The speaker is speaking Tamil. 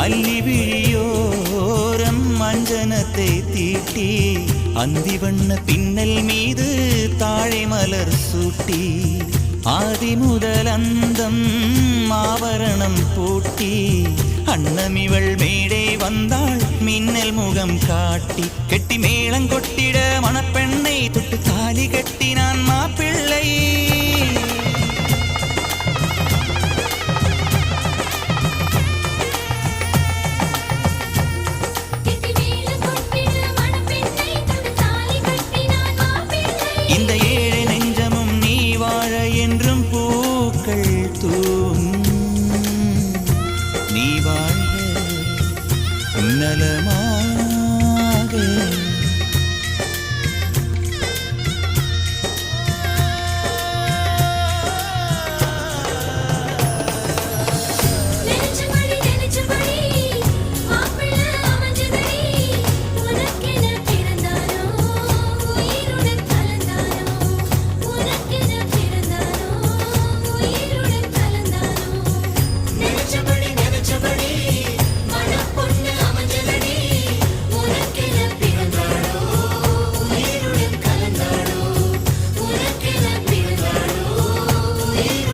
அல்லி விழியோரம் மஞ்சனத்தை தீட்டி அந்தி வண்ண பின்னல் மீது தாழை மலர் சூட்டி ஆதி முதல் அந்தம் ஆபரணம் பூட்டி அன்னமிவள் மேடை வந்தாள் மின்னல் முகம் காட்டி கெட்டி மேளங்கொட்டிட மணப்பெண்ணை தொட்டு தாலி கட்டினான் மாப்பிள்ளை. இந்த ஏழை நெஞ்சமும் நீ வாழ என்றும் பூக்கள் நீ வாழ்க நலமாக.